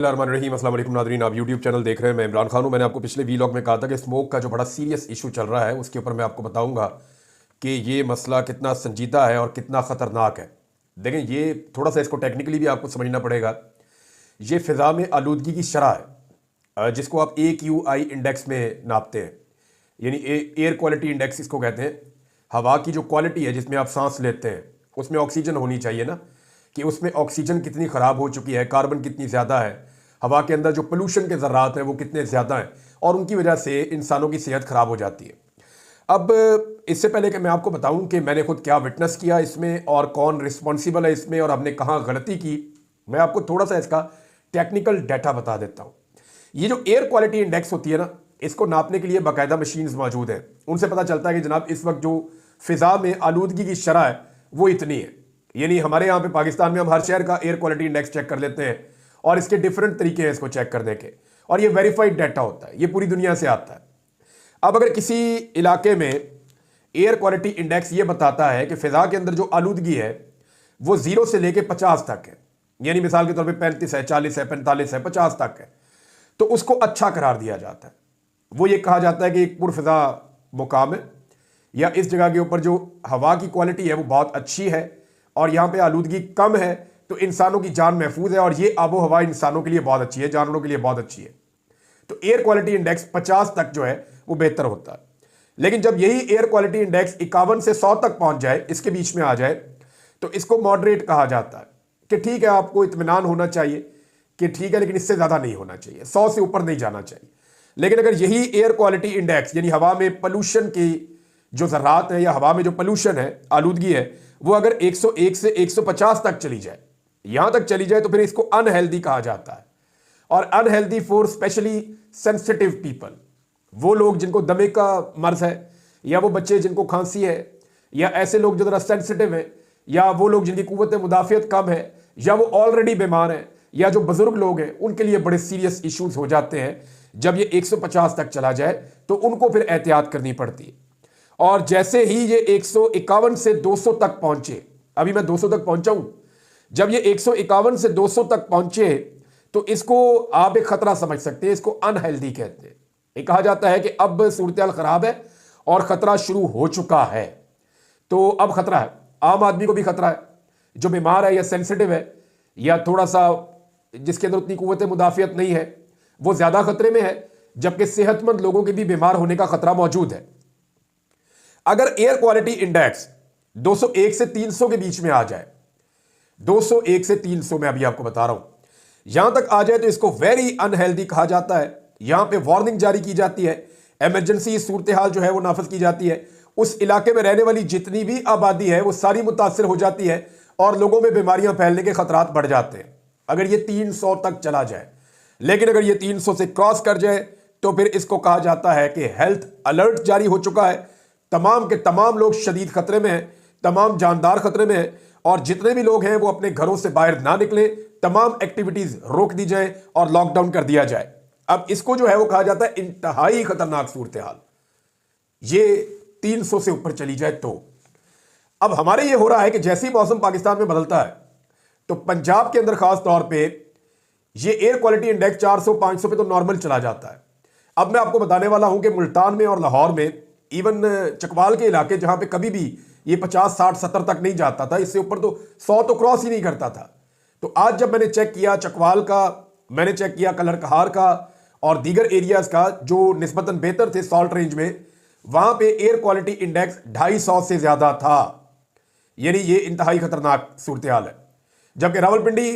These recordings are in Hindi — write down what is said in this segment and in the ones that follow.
रहीम अस्सलाम वालेकुम नादरीन, आप यूट्यूब चैनल देख रहे हैं। मैं इमरान खान हूं। मैंने आपको पिछले वीलॉग में कहा था कि स्मोक का जो बड़ा सीरियस इशू चल रहा है उसके ऊपर मैं आपको बताऊंगा कि ये मसला कितना संजीदा है और कितना ख़तरनाक है। देखें, ये थोड़ा सा इसको टेक्निकली भी आपको समझना पड़ेगा। ये फ़िज़ा में आलूदगी की शरह है जिसको आप AQI इंडेक्स में नापते हैं, यानी एयर क्वालिटी इंडेक्स इसको कहते हैं। हवा की जो क्वालिटी है जिसमें आप सांस लेते हैं उसमें ऑक्सीजन होनी चाहिए ना, कि उसमें ऑक्सीजन कितनी ख़राब हो चुकी है, कार्बन कितनी ज़्यादा है, हवा के अंदर जो पोल्यूशन के ज़र्रात हैं वो कितने ज़्यादा हैं, और उनकी वजह से इंसानों की सेहत ख़राब हो जाती है। अब इससे पहले कि मैं आपको बताऊं कि मैंने खुद क्या विटनेस किया इसमें और कौन रिस्पॉन्सिबल है इसमें और हमने कहाँ गलती की, मैं आपको थोड़ा सा इसका टेक्निकल डाटा बता देता हूँ। ये जो एयर क्वालिटी इंडेक्स होती है ना, इसको नापने के लिए बाकायदा मशीन्स मौजूद हैं। उनसे पता चलता है कि जनाब इस वक्त जो फ़िज़ा में आलूदगी की शरह है वो इतनी है। यानी हमारे यहाँ पे पाकिस्तान में हम हर शहर का एयर क्वालिटी इंडेक्स चेक कर लेते हैं और इसके डिफरेंट तरीके हैं इसको चेक करने के, और ये वेरीफाइड डाटा होता है, ये पूरी दुनिया से आता है। अब अगर किसी इलाके में एयर क्वालिटी इंडेक्स ये बताता है कि फ़िज़ा के अंदर जो आलूदगी है वो 0 से लेके 50 तक है, यानी मिसाल के तौर पे 35 है, 40 है, 45 है, 50 तक है, तो उसको अच्छा करार दिया जाता है। वो ये कहा जाता है कि एक पुरफ़िज़ा मुकाम है, या इस जगह के ऊपर जो हवा की क्वालिटी है वो बहुत अच्छी है और यहाँ पे आलूदगी कम है, तो इंसानों की जान महफूज है और ये आबो हवा इंसानों के लिए बहुत अच्छी है, जानवरों के लिए बहुत अच्छी है। तो एयर क्वालिटी इंडेक्स 50 तक जो है वो बेहतर होता है। लेकिन जब यही एयर क्वालिटी इंडेक्स 51 से 100 तक पहुंच जाए, इसके बीच में आ जाए, तो इसको मॉडरेट कहा जाता है कि ठीक है, आपको इत्मीनान होना चाहिए कि ठीक है, लेकिन इससे ज़्यादा नहीं होना चाहिए, 100 से ऊपर नहीं जाना चाहिए। लेकिन अगर यही एयर क्वालिटी इंडेक्स यानी हवा में पोल्यूशन की जो ज़र्रात है या हवा में जो पोल्यूशन है, आलूदगी है, वो अगर 101 से 150 तक चली जाए, यहां तक चली जाए, तो फिर इसको अनहेल्दी कहा जाता है। और unhealthy for specially sensitive people, वो लोग जिनको दमे का मर्ज है, या वो बच्चे जिनको खांसी है, या ऐसे लोग जो जरा सेंसिटिव हैं, या वो लोग जिनकी कुव्वत मुदाफियत कम है, या वो ऑलरेडी बीमार हैं, या जो बुजुर्ग लोग हैं, उनके लिए बड़े सीरियस इश्यूज हो जाते हैं। जब ये 150 तक चला जाए तो उनको फिर एहतियात करनी पड़ती है। और जैसे ही ये 151 से 200 तक पहुंचे, अभी मैं 200 तक पहुंचा हूं, जब ये 151 से 200 तक पहुंचे तो इसको आप एक खतरा समझ सकते हैं, इसको अनहेल्दी कहते हैं। ये कहा जाता है कि अब सूरत खराब है और खतरा शुरू हो चुका है। तो अब खतरा है, आम आदमी को भी खतरा है, जो बीमार है या सेंसिटिव है या थोड़ा सा जिसके अंदर उतनी कुव्वत मुदाफियत नहीं है, वो ज्यादा खतरे में है, जबकि सेहतमंद लोगों के भी बीमार होने का खतरा मौजूद है। अगर एयर क्वालिटी इंडेक्स 201 से 300 के बीच में आ जाए, 201 से 300 में अभी आपको बता रहा हूं, यहां तक आ जाए तो इसको वेरी अनहेल्दी कहा जाता है। यहां पे वार्निंग जारी की जाती है, इमरजेंसी सूरत हाल जो है वो नाफिज की जाती है। उस इलाके में रहने वाली जितनी भी आबादी है वो सारी मुतासर हो जाती है और लोगों में बीमारियां फैलने के खतरात बढ़ जाते हैं अगर ये 300 तक चला जाए। लेकिन अगर ये 300 से क्रॉस कर जाए तो फिर इसको कहा जाता है कि हेल्थ अलर्ट जारी हो चुका है, तमाम के तमाम लोग शदीद खतरे में हैं, तमाम जानदार खतरे में हैं, और जितने भी लोग हैं वो अपने घरों से बाहर ना निकले, तमाम एक्टिविटीज रोक दी जाए और लॉकडाउन कर दिया जाए। अब इसको जो है वो कहा जाता है इंतहाई खतरनाक सूरत हाल, ये 300 से ऊपर चली जाए तो। अब हमारे ये हो रहा है कि जैसे ही मौसम पाकिस्तान में बदलता है तो पंजाब के अंदर खास तौर पे ये एयर क्वालिटी इंडेक्स 400-500 पे तो नॉर्मल चला जाता है। अब मैं आपको बताने वाला हूं कि मुल्तान में और लाहौर में, इवन चकवाल के इलाके जहां पे कभी भी ये 50, 60, 70 तक नहीं जाता था, इससे ऊपर तो 100 तो क्रॉस ही नहीं करता था। तो आज जब मैंने चेक किया चकवाल का, मैंने चेक किया कलर-कहार का और दीगर एरियाज का जो निस्बतन बेहतर थे सॉल्ट रेंज में, वहां पे एयर क्वालिटी इंडेक्स 250 से ज्यादा था, यानी ये इंतहाई खतरनाक सूरत हाल है। जबकि रावलपिंडी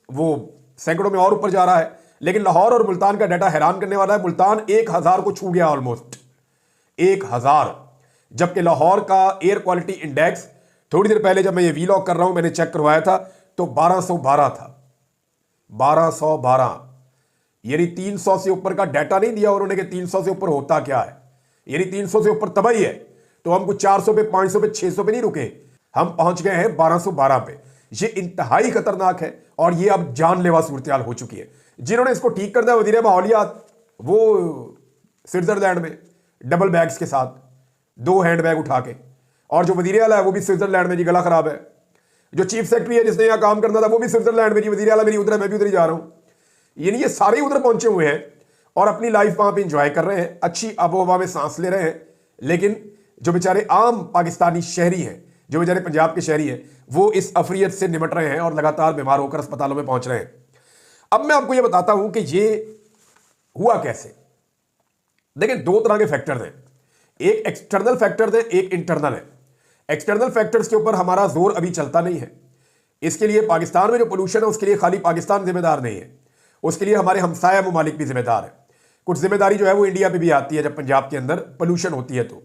वो सैकड़ों में और ऊपर जा रहा है। लेकिन लाहौर और मुल्तान का डाटा हैरान करने वाला है, मुल्तान 1000 को छू गया, ऑलमोस्ट 1000, जबकि लाहौर का एयर क्वालिटी इंडेक्स थोड़ी देर पहले जब मैं ये वीलॉग कर रहा हूं मैंने चेक करवाया था तो 1212 था, 1212, यानी 300 से ऊपर का डाटा नहीं दिया उन्होंने कि 300 से ऊपर होता क्या है, यानी 300 से ऊपर तबाही है। तो हम कुछ 400 पे, 500 पे, 600 पे नहीं रुके, हम पहुंच गए हैं 1212 पे। ये इंतहाई खतरनाक है और ये अब जानलेवा सूरत हाल हो चुकी है। जिन्होंने इसको ठीक कर दिया वजीर माहौलियात, वो स्विट्जरलैंड में डबल बैग्स के साथ 2 हैंड बैग उठा के, और जो वजीर आला है वो भी स्विट्जरलैंड में, जी गला खराब है। जो चीफ सेक्रेटरी है जिसने यहाँ काम करना था वो भी स्विट्जरलैंड में, जी वजीर आला मेरी उधर है, मैं भी उधर ही जा रहा हूँ। यानी ये सारे उधर पहुंचे हुए हैं और अपनी लाइफ वहां पे इंजॉय कर रहे हैं, अच्छी आबो हवा में सांस ले रहे हैं। लेकिन जो बेचारे आम पाकिस्तानी शहरी हैं, जो बेचारे पंजाब के शहरी हैं, वो इस अफरियत से निमट रहे हैं और लगातार बीमार होकर अस्पतालों में पहुंच रहे हैं। अब मैं आपको ये बताता हूं कि ये हुआ कैसे। देखिए, दो तरह के फैक्टर्स हैं, एक एक्सटर्नल फैक्टर्स है, एक इंटरनल है। एक्सटर्नल फैक्टर्स के ऊपर हमारा जोर अभी चलता नहीं है। इसके लिए पाकिस्तान में जो पोल्यूशन है उसके लिए खाली पाकिस्तान जिम्मेदार नहीं है, उसके लिए हमारे हमसाया ममालिक भी जिम्मेदार है। कुछ जिम्मेदारी जो है वो इंडिया पे भी आती है जब पंजाब के अंदर पोल्यूशन होती है तो,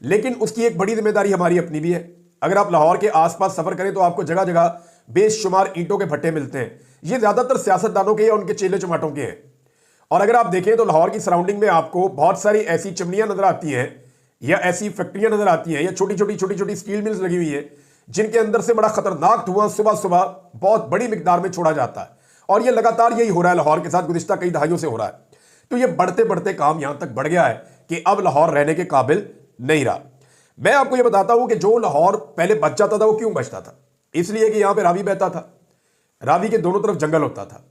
लेकिन उसकी एक बड़ी जिम्मेदारी हमारी अपनी भी है। अगर आप लाहौर के आसपास सफर करें तो आपको जगह जगह बेशुमार ईंटों के भट्टे मिलते हैं। ये ज्यादातर सियासतदानों के या उनके चेले चमाटों के हैं। और अगर आप देखें तो लाहौर की सराउंडिंग में आपको बहुत सारी ऐसी चिमनियां नजर आती हैं या ऐसी फैक्ट्रियां नजर आती हैं या छोटी छोटी स्टील मिल्स लगी हुई है जिनके अंदर से बड़ा खतरनाक धुआं सुबह सुबह बहुत बड़ी मिकदार में छोड़ा जाता है। और ये लगातार यही हो रहा है लाहौर के साथ, गुज़िश्ता कई दहाइयों से हो रहा है। तो ये बढ़ते बढ़ते काम यहां तक बढ़ गया है कि अब लाहौर रहने के काबिल नहीं रहा। मैं आपको ये बताता हूं कि जो लाहौर पहले बच जाता था वो क्यों बचता था, इसलिए कि यहां पे रावी बहता था, रावी के दोनों तरफ जंगल होता था।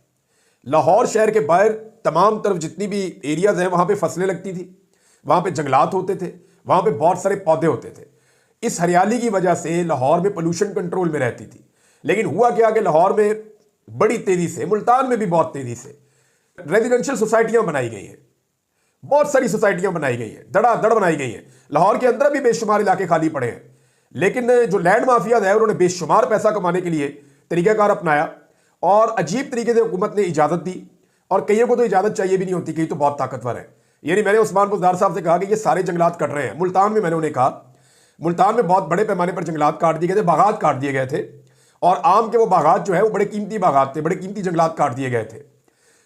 लाहौर शहर के बाहर तमाम तरफ जितनी भी एरियाज हैं वहां पे फसलें लगती थी, वहां पे जंगलात होते थे, वहां पे बहुत सारे पौधे होते थे। इस हरियाली की वजह से लाहौर में पोल्यूशन कंट्रोल में रहती थी। लेकिन हुआ क्या कि लाहौर में बड़ी तेजी से, मुल्तान में भी बहुत तेजी से रेजिडेंशियल सोसाइटियां बनाई गई हैं, बहुत सारी सोसाइटियां बनाई गई हैं, धड़ाधड़ बनाई गई हैं। लाहौर के अंदर भी बेशुमार इलाके खाली पड़े हैं, लेकिन जो लैंड माफिया है उन्होंने बेशुमार पैसा कमाने के लिए तरीकाकार अपनाया और अजीब तरीके से हुकूमत ने इजाजत दी। और कईयों को तो इजाजत चाहिए भी नहीं होती, कई तो बहुत ताकतवर है। यानी मैंने उस्मान बुज़दार साहब से कहा कि ये सारे जंगलात कट रहे हैं। मुल्तान में मैंने उन्हें कहा, मुल्तान में बहुत बड़े पैमाने पर जंगलात काट दिए गए थे, बागात काट दिए गए थे। और आम के वो बागात जो है वो बड़े कीमती बागात थे, बड़े कीमती जंगलात काट दिए गए थे।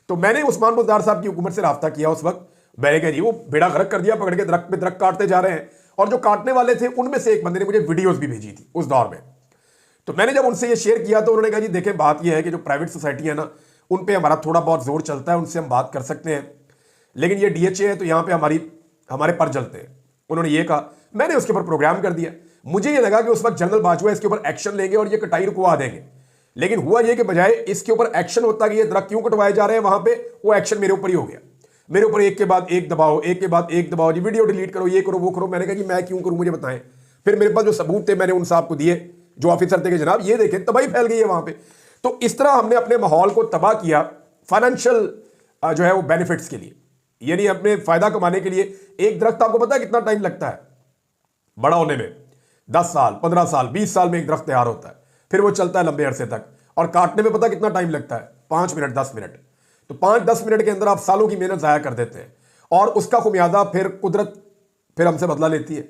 तो मैंने उस्मान बुज़दार साहब की हुकूमत से रब्ता किया उस वक्त। मैंने कहा जी वो बेड़ा गर्क कर दिया, पकड़ के दरख्त पे दरख्त काटते जा रहे हैं। और जो काटने वाले थे उनमें से एक बंदे ने मुझे वीडियोस भी भेजी थी उस दौर में। तो मैंने जब उनसे ये शेयर किया तो उन्होंने कहा जी देखें, बात यह है कि जो प्राइवेट सोसाइटी है ना, उन पे हमारा थोड़ा बहुत जोर चलता है, उनसे हम बात कर सकते हैं, लेकिन ये डीएचए है तो यहाँ पे हमारे पर जलते हैं। उन्होंने ये कहा, मैंने उसके ऊपर प्रोग्राम कर दिया। मुझे ये लगा कि उस वक्त जनरल बाजवा इसके ऊपर एक्शन लेंगे और ये कटाई रुकवा देंगे, लेकिन हुआ ये कि बजाय इसके ऊपर एक्शन होता कि ये दरख्त क्यों कटवाए जा रहे हैं वहां पे, वो एक्शन मेरे ऊपर ही हो गया। मेरे ऊपर एक के बाद एक दबाओ, एक के बाद एक दबाओ, जी वीडियो डिलीट करो, ये करो वो करो। मैंने कहा जी मैं क्यों करूं, मुझे बताएं। फिर मेरे पास जो सबूत थे मैंने उन साहब को दिए, जो ऑफिसर थे कि जनाब ये देखें तबाही फैल गई है वहां पे। तो इस तरह हमने अपने माहौल को तबाह किया फाइनेंशियल जो है वो बेनिफिट्स के लिए, यानी अपने फायदा कमाने के लिए। एक दरख्त आपको पता है कितना टाइम लगता है बड़ा होने में? 10 साल, 15 साल, 20 साल में एक दरख्त तैयार होता है, फिर वो चलता है लंबे अरसे तक। और काटने में पता कितना टाइम लगता है? 5 मिनट, 10 मिनट। तो 5-10 मिनट के अंदर आप सालों की मेहनत जाया कर देते हैं और उसका खुमियादा फिर कुदरत फिर हमसे बदला लेती है।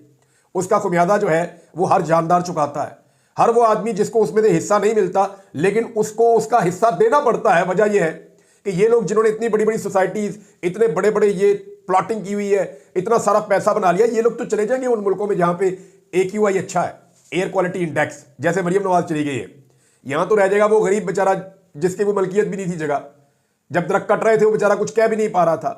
उसका खुमियादा जो है वो हर जानदार चुकाता है, हर वो आदमी जिसको उसमें से हिस्सा नहीं मिलता लेकिन उसको उसका हिस्सा देना पड़ता है। वजह यह है कि ये लोग जिन्होंने इतनी बड़ी बड़ी सोसाइटीज, इतने बड़े बड़े ये प्लॉटिंग की हुई है, इतना सारा पैसा बना लिया, ये लोग तो चले जाएंगे उन मुल्कों में जहां पे AQI अच्छा है, एयर क्वालिटी इंडेक्स, जैसे मरियम नवाज चली गई है। यहां तो रह जाएगा वो गरीब बेचारा जिसकी कोई मलकियत भी नहीं थी जगह, जब दरख्त कट रहे थे वो बेचारा कुछ कह भी नहीं पा रहा था।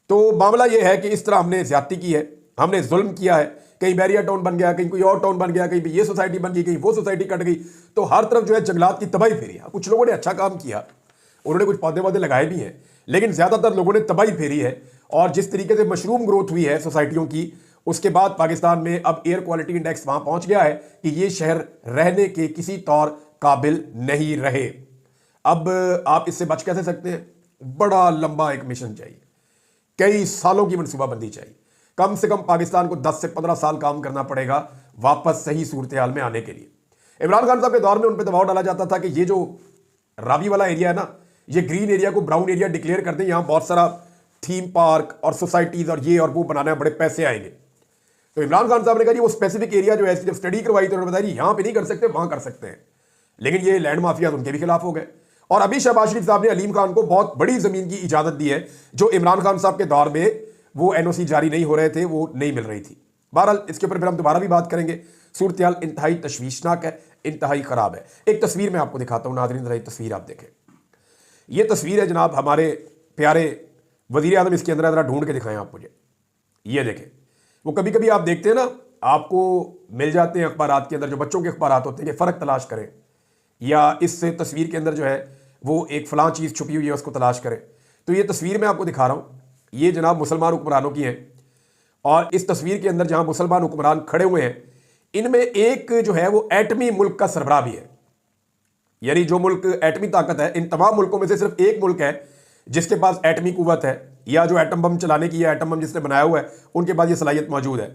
तो मामला ये है कि इस तरह हमने ज्यादती की है, हमने जुल्म किया है। कहीं बैरियर टाउन बन गया, कहीं कोई और टाउन बन गया, कहीं ये सोसाइटी बन गई, कहीं वो सोसाइटी कट गई। तो हर तरफ जो है जंगलात की तबाही फेरी है। कुछ लोगों ने अच्छा काम किया, उन्होंने कुछ पौधे वौधे लगाए भी हैं, लेकिन ज्यादातर लोगों ने तबाही फेरी है। और जिस तरीके से मशरूम ग्रोथ हुई है सोसाइटियों की, उसके बाद पाकिस्तान में अब एयर क्वालिटी इंडेक्स वहां पहुंच गया है कि ये शहर रहने के किसी तौर काबिल नहीं रहे। अब आप इससे बच कैसे सकते हैं? बड़ा लंबा एक मिशन चाहिए, कई सालों की मनसूबाबंदी चाहिए। कम से कम पाकिस्तान को 10 से 15 साल काम करना पड़ेगा वापस सही सूरत हाल में आने के लिए। इमरान खान साहब के दौर में उन पर दबाव डाला जाता था कि ये जो रावी वाला एरिया है ना, ये ग्रीन एरिया को ब्राउन एरिया डिक्लेयर कर दें, यहां बहुत सारा थीम पार्क और सोसाइटीज और ये और वो बनाना है, बड़े पैसे आएंगे। तो इमरान खान साहब ने कहा जी वो स्पेसिफिक एरिया जो है, जब स्टडी करवाई तो उन्होंने बताया यहां पे नहीं कर सकते, वहां कर सकते हैं। लेकिन ये लैंड माफिया उनके भी खिलाफ हो गए। और अभी शहबाज शरीफ साहब ने अलीम खान को बहुत बड़ी जमीन की इजाजत दी है, जो इमरान खान साहब के दौर में वो NOC जारी नहीं हो रहे थे, वो नहीं मिल रही थी। बहरहाल इसके ऊपर फिर हम दोबारा भी बात करेंगे। सूरत हाल इंतहाई तशवीशनाक है, इंतहाई खराब है। एक तस्वीर मैं आपको दिखाता हूं नाज़रीन, जरा तस्वीर आप देखें। ये तस्वीर है जनाब हमारे प्यारे वजीर आज़म, इसके अंदर जरा ढूंढ के दिखाएं आप मुझे। ये देखें, वो कभी कभी आप देखते हैं ना, आपको मिल जाते हैं अखबारात के अंदर, जो बच्चों के अखबारात होते हैं कि फ़र्क तलाश करें, या इस तस्वीर के अंदर जो है वो एक फ़लाँ चीज़ छुपी हुई है उसको तलाश करें। तो ये तस्वीर मैं आपको दिखा रहा हूँ, ये जनाब मुसलमान हुक्मरानों की है, और इस तस्वीर के अंदर जहां मुसलमान हुक्मरान खड़े हुए हैं, इनमें एक जो है वो एटमी मुल्क का सरबराह भी है। यानी जो मुल्क एटमी ताकत है, इन तमाम मुल्कों में से सिर्फ एक मुल्क है जिसके पास एटमी कुव्वत है, या जो एटम बम चलाने की, या एटम बम जिसने बनाया हुआ है, उनके पास ये सलाहियत मौजूद है।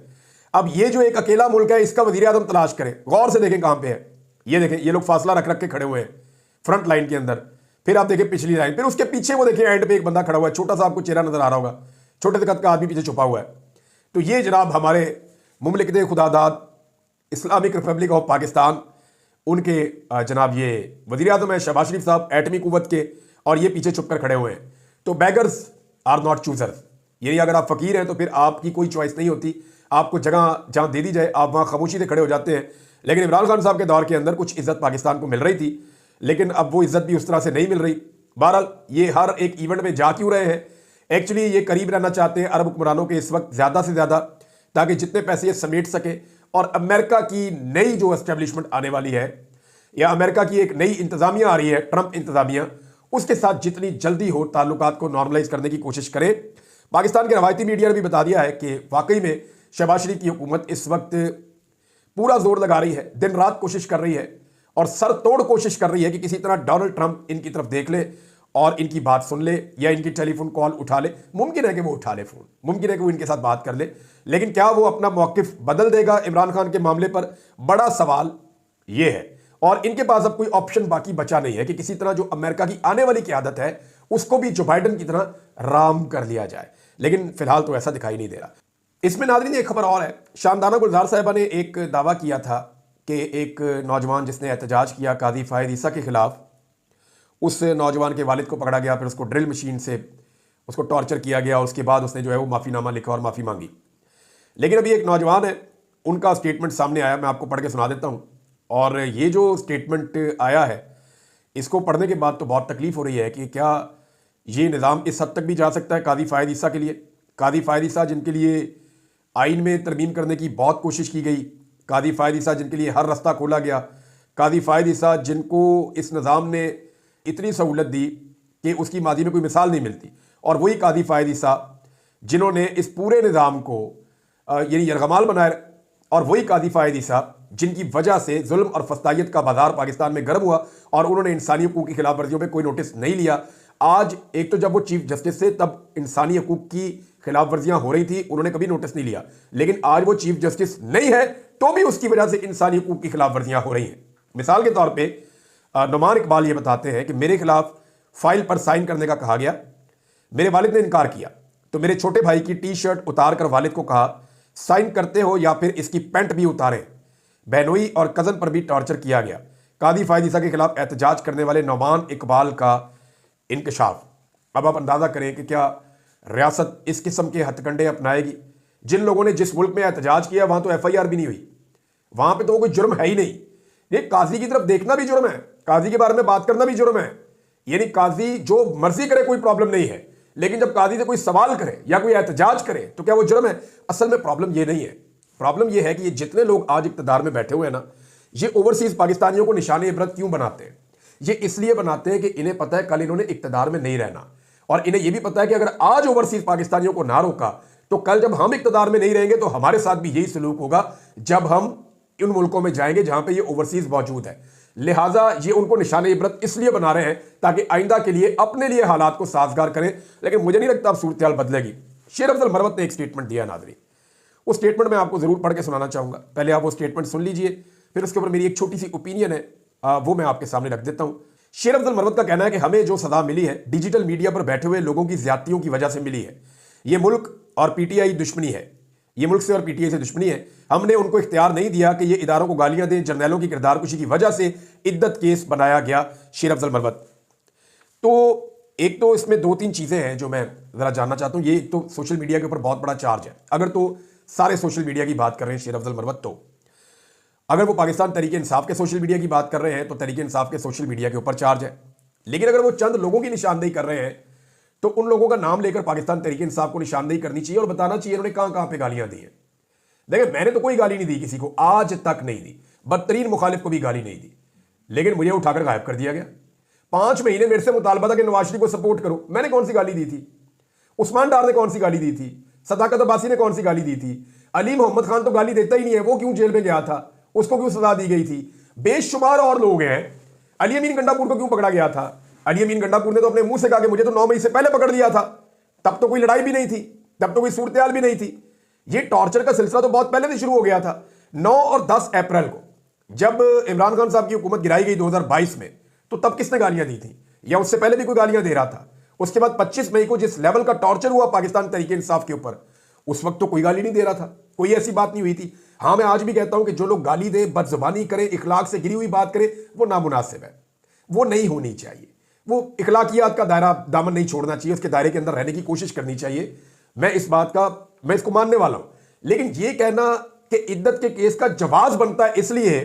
अब ये जो एक अकेला मुल्क है, इसका वजीर आज़म तलाश करें, गौर से देखें कहां पे है। ये देखें, ये लोग फासला रख रख के खड़े हुए हैं फ्रंट लाइन के अंदर। फिर आप देखें पिछली लाइन, फिर उसके पीछे वो देखें एंड पे एक बंदा खड़ा हुआ है, छोटा सा आपको चेहरा नजर आ रहा होगा, छोटे से कद का आदमी पीछे छुपा हुआ है। तो ये जनाब हमारे मुमलिकत खुदादाद इस्लामिक रिपब्लिक ऑफ पाकिस्तान, उनके जनाब ये वजीर आज़म है शहबाज शरीफ साहब, एटमी कुव्वत के, और ये पीछे छुपकर खड़े हुए हैं। तो बैगर्स आर नॉट चूजर्स, यानी अगर आप फकीर हैं तो फिर आपकी कोई चॉइस नहीं होती, आपको जगह जहां दे दी जाए आप वहां खामोशी से खड़े हो जाते हैं। लेकिन इमरान खान साहब के दौर के अंदर कुछ इज्जत पाकिस्तान को मिल रही थी, लेकिन अब वो इज्जत भी उस तरह से नहीं मिल रही। बहरहाल ये हर एक इवेंट में जा क्यों रहे हैं, एक्चुअली ये करीब रहना चाहते हैं अरब हुक्मरानों के इस वक्त ज़्यादा से ज़्यादा, ताकि जितने पैसे ये समेट सके, और अमेरिका की नई जो एस्टेब्लिशमेंट आने वाली है, या अमेरिका की एक नई इंतजामिया आ रही है, ट्रंप इंतजामिया, उसके साथ जितनी जल्दी हो ताल्लुकात को नॉर्मलाइज करने की कोशिश करें। पाकिस्तान के रवायती मीडिया ने भी बता दिया है कि वाकई में शहबाज शरीफ की हुकूमत इस वक्त पूरा जोर लगा रही है, दिन रात कोशिश कर रही है, और सर तोड़ कोशिश कर रही है कि किसी तरह डोनाल्ड ट्रंप इनकी तरफ देख ले और इनकी बात सुन ले, या इनकी टेलीफोन कॉल उठा ले। मुमकिन है कि वो उठा ले फ़ोन, मुमकिन है कि वो इनके साथ बात कर ले, लेकिन क्या वो अपना मौक़िफ़ बदल देगा इमरान खान के मामले पर, बड़ा सवाल ये है। और इनके पास अब कोई ऑप्शन बाकी बचा नहीं है कि किसी तरह जो अमेरिका की आने वाली क़यादत है उसको भी जो बाइडन की तरह राम कर लिया जाए, लेकिन फिलहाल तो ऐसा दिखाई नहीं दे रहा। इसमें नाज़रीन एक खबर और है, शानदाना गुलजार साहिबा ने एक दावा किया था कि एक नौजवान जिसने एहतजाज किया कादी फ़ाहिद ईसा के ख़िलाफ़, उस नौजवान के वालिद को पकड़ा गया, फिर उसको ड्रिल मशीन से उसको टॉर्चर किया गया, और उसके बाद उसने जो है वो माफ़ीनामा लिखा और माफ़ी मांगी। लेकिन अभी एक नौजवान है, उनका स्टेटमेंट सामने आया, मैं आपको पढ़ के सुना देता हूँ। और ये जो स्टेटमेंट आया है, इसको पढ़ने के बाद तो बहुत तकलीफ़ हो रही है कि क्या ये निज़ाम इस हद तक भी जा सकता है कादी फ़ाहिद ईसा के लिए। कादी फ़ाहिद ईसा जिनके लिए आइन में तरमीम करने की बहुत कोशिश की गई, कादी फ़ाहिद ईसा जिनके लिए हर रास्ता खोला गया, कादी फ़ाहिद ईसा जिनको इस निज़ाम ने इतनी सहूलत दी कि उसकी माजी में कोई मिसाल नहीं मिलती, और वही कादी फ़ाहिद ईसा जिन्होंने इस पूरे निज़ाम को यानी यरगमाल बनाया, और वही कादी फ़ाहिद ईसा जिनकी वजह से जुल्म और फस्तायत का बाजार पाकिस्तान में गर्म हुआ, और उन्होंने इंसानी हकूक़ की खिलाफ वर्जियों पर कोई नोटिस नहीं लिया। आज एक तो जब वो चीफ जस्टिस थे तब इंसानी हकूक़ की खिलाफ वर्जियाँ हो रही थी, उन्होंने कभी नोटिस नहीं लिया, लेकिन आज वो चीफ जस्टिस नहीं है तो भी उसकी वजह से इंसानी हकूक़ की खिलाफ वर्जियाँ हो रही हैं। मिसाल के तौर पर नुमान इकबाल ये बताते हैं कि मेरे खिलाफ फाइल पर साइन करने का कहा गया, मेरे वालिद ने इनकार किया, तो मेरे छोटे भाई की टी शर्ट उतार कर वालिद को कहा साइन करते हो या फिर इसकी पैंट भी उतारें। बहनोई और कज़न पर भी टॉर्चर किया गया। कादी फ़ाहिद ईसा के खिलाफ एहतजाज करने वाले नुमान इकबाल का इंकशाफ। अब आप अंदाज़ा करें कि क्या रियासत इस किस्म के हथकंडे अपनाएगी। जिन लोगों ने जिस मुल्क में एहतजाज किया वहाँ तो FIR भी नहीं हुई, वहाँ पे तो कोई जुर्म है ही नहीं। ये काजी की तरफ देखना भी जुर्म है, काजी के बारे में बात करना भी जुर्म है। यानी काजी जो मर्जी करे कोई प्रॉब्लम नहीं है, लेकिन जब काजी से कोई सवाल करे या कोई एहतजाज करे तो क्या वो जुर्म है। असल में प्रॉब्लम ये नहीं है, प्रॉब्लम ये है कि ये जितने लोग आज इक़्तिदार में बैठे हुए हैं ना, ये ओवरसीज पाकिस्तानियों को निशाने इबरत क्यों बनाते हैं। ये इसलिए बनाते हैं कि इन्हें पता है कल इन्होंने इक़्तिदार में नहीं रहना, और इन्हें यह भी पता है कि अगर आज ओवरसीज पाकिस्तानियों को ना रोका तो कल जब हम इक़्तिदार में नहीं रहेंगे तो हमारे साथ भी यही सलूक होगा जब हम उन मुल्कों में जाएंगे जहां पे ये ओवरसीज मौजूद है। लिहाजा ये उनको निशाने इबरत इसलिए बना रहे हैं ताकि आइंदा के लिए अपने लिए हालात को साजगार करें, लेकिन मुझे नहीं लगता अब सूरत हाल बदलेगी। शेर अफजल मरवत ने एक स्टेटमेंट दिया नाज़रीन, वो स्टेटमेंट मैं आपको ज़रूर पढ़ के सुनाना चाहूँगा। पहले आप वो स्टेटमेंट सुन लीजिए, फिर उसके ऊपर मेरी एक छोटी सी ओपिनियन है, वो मैं आपके सामने रख देता हूँ। शेर अफजल मरवत का कहना है कि हमें जो सज़ा मिली है डिजिटल मीडिया पर बैठे हुए लोगों की ज़्यादतियों की वजह से मिली है। ये मुल्क और PTI दुश्मनी है, ये मुल्क से और PTI से दुश्मनी है। हमने उनको इख्तियार नहीं दिया कि ये इदारों को गालियां दें। जर्नैलों की किरदार कुशी की वजह से इद्दत केस बनाया गया। शेर अफजल मरवत। तो एक तो इसमें 2-3 चीज़ें हैं जो मैं ज़रा जानना चाहता हूँ। ये एक तो सोशल मीडिया के ऊपर बहुत बड़ा चार्ज है, अगर तो सारे सोशल मीडिया की बात कर रहे हैं शेर अफजल मरवत, तो अगर वो पाकिस्तान तहरीक इंसाफ के सोशल मीडिया की बात कर रहे हैं तो तहरीक इंसाफ के सोशल मीडिया के ऊपर चार्ज है। लेकिन अगर वो चंद लोगों की निशानदेही कर रहे हैं तो उन लोगों का नाम लेकर पाकिस्तान तहरीक इंसाफ को निशानदेही करनी चाहिए और बताना चाहिए उन्होंने कहां कहां पे गालियां दी हैं। देखिए, मैंने तो कोई गाली नहीं दी किसी को, आज तक नहीं दी, बदतरीन मुखालिफ को भी गाली नहीं दी, लेकिन मुझे उठाकर गायब कर दिया गया। 5 महीने मेरे से मुतालबा था कि नवाज शरीफ को सपोर्ट करो। मैंने कौन सी गाली दी थी? उस्मान डार ने कौन सी गाली दी थी? सदाकत अब्बासी ने कौन सी गाली दी थी? अली मोहम्मद खान तो गाली देता ही नहीं है, वो क्यों जेल में गया था? उसको क्यों सजा दी गई थी? बेशुमार और लोग हैं। अली अमीन गंडापुर को क्यों पकड़ा गया था? अली अमीन गंडापुर ने तो अपने मुंह से कहा कि मुझे तो 9 मई से पहले पकड़ लिया था, तब तो कोई लड़ाई भी नहीं थी, तब तो कोई सूरत भी नहीं थी। ये टॉर्चर का सिलसिला तो बहुत पहले से शुरू हो गया था। 9 और 10 अप्रैल को जब इमरान खान साहब की हुकूमत गिराई गई 2022 में, तो तब किसने गालियां दी थी? या उससे पहले भी कोई गालियां दे रहा था? उसके बाद 25 मई को जिस लेवल का टॉर्चर हुआ पाकिस्तान तहरीक इंसाफ के ऊपर, उस वक्त तो कोई गाली नहीं दे रहा था, कोई ऐसी बात नहीं हुई थी। हाँ, मैं आज भी कहता हूं कि जो लोग गाली दे, बदजुबानी करे, इखलाक से गिरी हुई बात करे, वो नामुनासिब है, वो नहीं होनी चाहिए। वो इखलाकियात का दायरा दामन नहीं छोड़ना चाहिए, उसके दायरे के अंदर रहने की कोशिश करनी चाहिए। मैं इसको मानने वाला हूं। लेकिन ये कहना कि इद्दत के केस का जवाज बनता है, इसलिए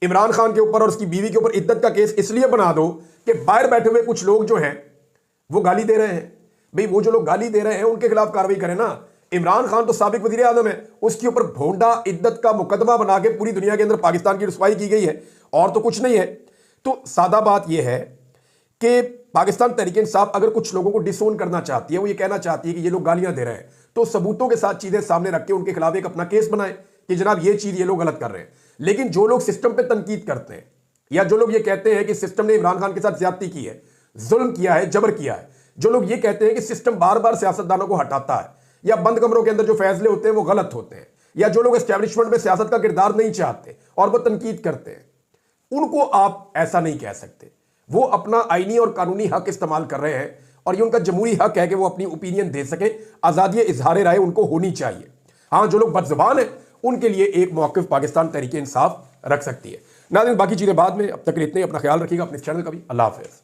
इमरान खान के ऊपर और उसकी बीवी के ऊपर इद्दत का केस इसलिए बना दो कि बाहर बैठे हुए कुछ लोग जो हैं वो गाली दे रहे हैं। भाई, वो जो लोग गाली दे रहे हैं उनके खिलाफ कार्रवाई करें ना। इमरान खान तो साबिक वजीर आजम है, उसके ऊपर भोंडा इद्दत का मुकदमा बना के पूरी दुनिया के अंदर पाकिस्तान की रुसवाई की गई है, और तो कुछ नहीं है। तो सादा बात यह है कि पाकिस्तान तहरीक इंसाफ अगर कुछ लोगों को डिसोन करना चाहती है, वो ये कहना चाहती है कि ये लोग गालियां दे रहे हैं, तो सबूतों के साथ चीजें सामने रख के उनके खिलाफ एक अपना केस बनाए कि जनाब ये चीज ये लोग गलत कर रहे हैं। लेकिन जो लोग सिस्टम पे तनकीद करते हैं, या जो लोग ये कहते हैं कि सिस्टम ने इमरान खान के साथ ज्यादती की है, जुल्म किया है, जबर किया है, जो लोग ये कहते हैं कि सिस्टम बार बार सियासतदानों को हटाता है, या बंद कमरों के अंदर जो फैसले होते हैं वो गलत होते हैं, या जो लोग एस्टैब्लिशमेंट में सियासत का किरदार नहीं चाहते और वो तनकीद करते हैं, उनको आप ऐसा नहीं कह सकते। वो अपना आईनी और कानूनी हक इस्तेमाल कर रहे हैं, और ये उनका जमहूरी हक है कि वो अपनी ओपिनियन दे सके। आज़ादी इजहार राय उनको होनी चाहिए। हाँ, जो लोग बदजुबान हैं उनके लिए एक मौक़िफ़ पाकिस्तान तहरीक इंसाफ रख सकती है। नाज़रीन, बाकी चीज़ें बाद में। अब तक के लिए इतने ही। अपना ख्याल रखिएगा, अपने चैनल का भी। अल्लाह हाफ़िज़।